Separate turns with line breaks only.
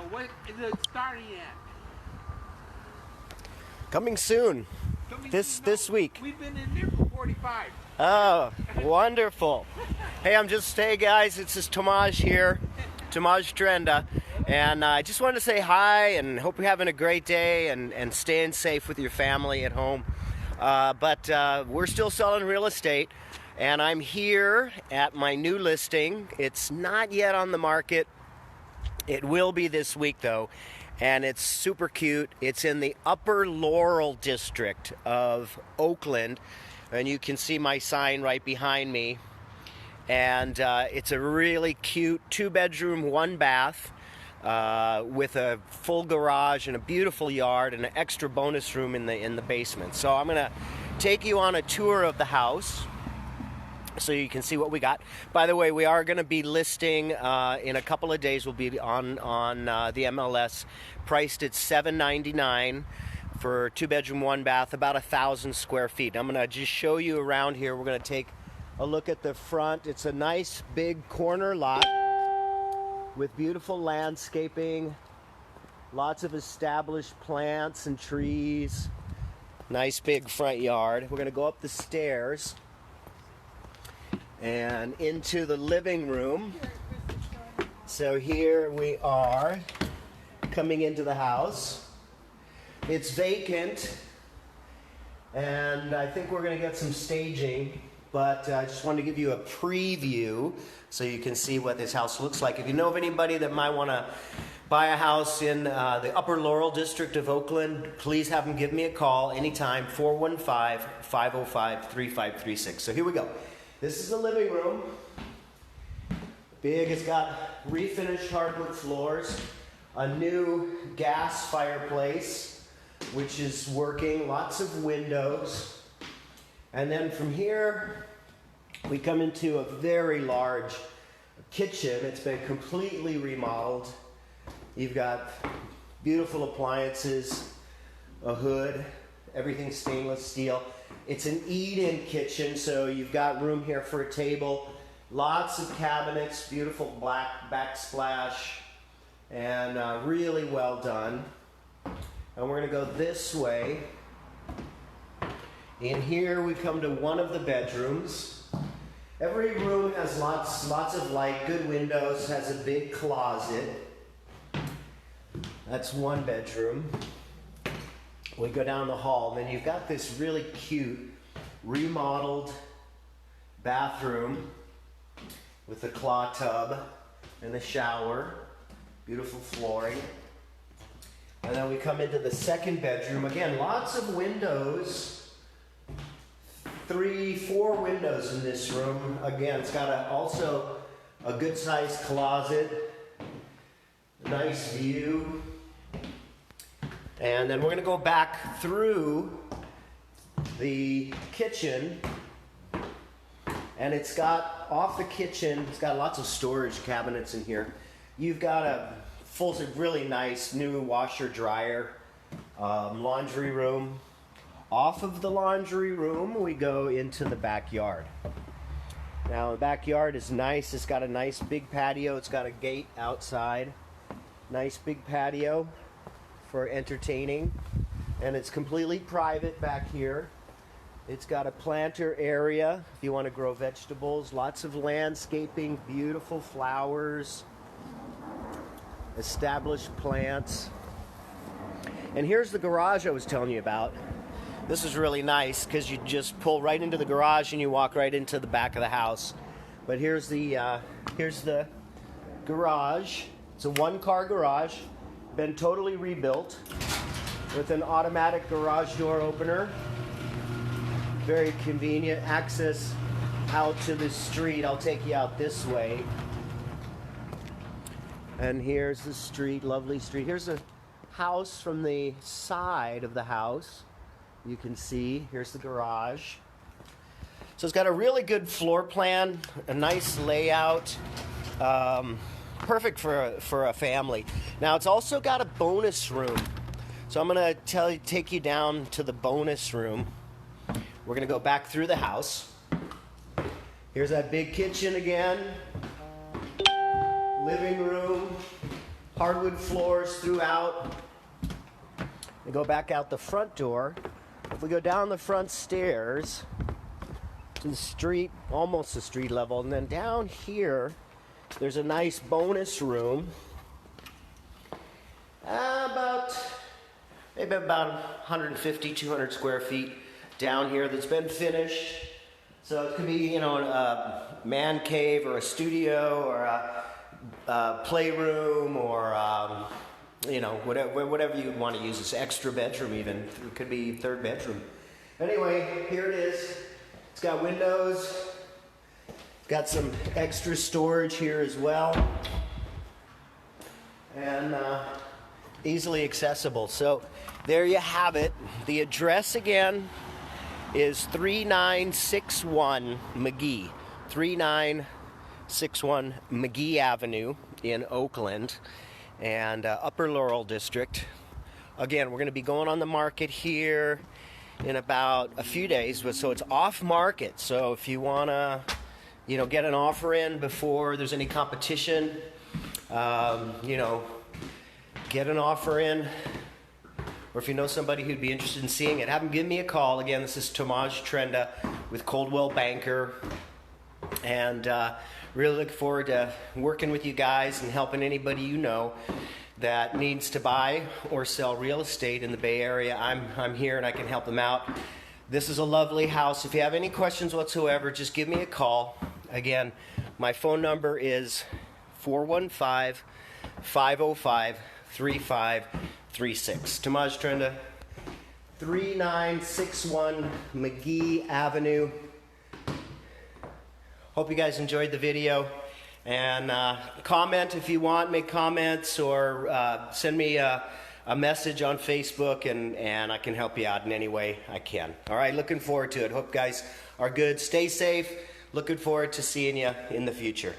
What is it starting at?
Coming soon. This week.
We've been in there for 45.
Oh, wonderful. Hey guys, it's this Tomasz here, Tomasz Trenda, and I just wanted to say hi and hope you're having a great day and staying safe with your family at home. But we're still selling real estate, and I'm here at my new listing. It's not yet on the market. It will be this week though, and it's super cute. It's in the Upper Laurel district of Oakland, and you can see my sign right behind me. And it's a really cute 2-bedroom, 1-bath with a full garage and a beautiful yard and an extra bonus room in the basement. So I'm gonna take you on a tour of the house so you can see what we got. By the way, we are going to be listing in a couple of days. We'll be on the MLS, priced at $799 for 2-bedroom, 1-bath, about 1,000 square feet. I'm going to just show you around here. We're going to take a look at the front. It's a nice big corner lot with beautiful landscaping, lots of established plants and trees, nice big front yard. We're going to go up the stairs and into the living room. So here we are coming into the house. It's vacant, and I think we're going to get some staging, but I just wanted to give you a preview so you can see what this house looks like. If you know of anybody that might want to buy a house in the Upper Laurel district of Oakland, please have them give me a call anytime, 415-505-3536. So here we go. This is the living room. Big, it's got refinished hardwood floors, a new gas fireplace, which is working, lots of windows. And then from here, we come into a very large kitchen. It's been completely remodeled. You've got beautiful appliances, a hood, everything stainless steel. It's an eat-in kitchen, so you've got room here for a table, lots of cabinets, beautiful black backsplash, and really well done. And we're going to go this way. In here we come to one of the bedrooms. Every room has lots of light, good windows, has a big closet. That's one bedroom. We go down the hall, and then you've got this really cute remodeled bathroom with a claw tub and a shower, beautiful flooring. And then we come into the second bedroom. Again, lots of windows, 3-4 windows in this room. Again, it's got also a good-sized closet, nice view. And then we're going to go back through the kitchen, and it's got, off the kitchen, it's got lots of storage cabinets in here. You've got a full, really nice new washer dryer, laundry room. Off of the laundry room, we go into the backyard. Now, the backyard is nice. It's got a nice big patio. It's got a gate outside. Nice big patio for entertaining, and it's completely private back here. It's got a planter area if you want to grow vegetables, lots of landscaping, beautiful flowers, established plants. And here's the garage I was telling you about. This is really nice because you just pull right into the garage and you walk right into the back of the house. But here's the garage. It's a 1-car garage, been totally rebuilt with an automatic garage door opener. Very convenient access out to the street. I'll take you out this way. And here's the street, lovely street. Here's a house from the side of the house. You can see, here's the garage. So it's got a really good floor plan, a nice layout. Perfect for a family. Now it's also got a bonus room. So I'm going to take you down to the bonus room. We're going to go back through the house. Here's that big kitchen again. Living room, hardwood floors throughout. We go back out the front door. If we go down the front stairs to the street, almost the street level, and then down here, there's a nice bonus room. Maybe about 150, 200 square feet down here that's been finished. So it could be, you know, a man cave or a studio or a playroom or, you know, whatever you want to use. This extra bedroom even. It could be third bedroom. Anyway, here it is. It's got windows. It's got some extra storage here as well. And easily accessible. So there you have it. The address again is 3961 Magee. 3961 Magee Avenue in Oakland and Upper Laurel District. Again, we're going to be going on the market here in about a few days, so it's off market. So if you want to, you know, get an offer in before there's any competition, you know, get an offer in, or if you know somebody who'd be interested in seeing it, have them give me a call. Again, this is Tomasz Trenda with Coldwell Banker, and really look forward to working with you guys and helping anybody you know that needs to buy or sell real estate in the Bay Area. I'm here and I can help them out. This is a lovely house. If you have any questions whatsoever, just give me a call. Again, my phone number is 415-505-3536. Tomasz Trenda, 3961 Magee Avenue. Hope you guys enjoyed the video. And comment if you want, make comments, or send me a message on Facebook, and I can help you out in any way I can. All right, looking forward to it. Hope you guys are good. Stay safe. Looking forward to seeing you in the future.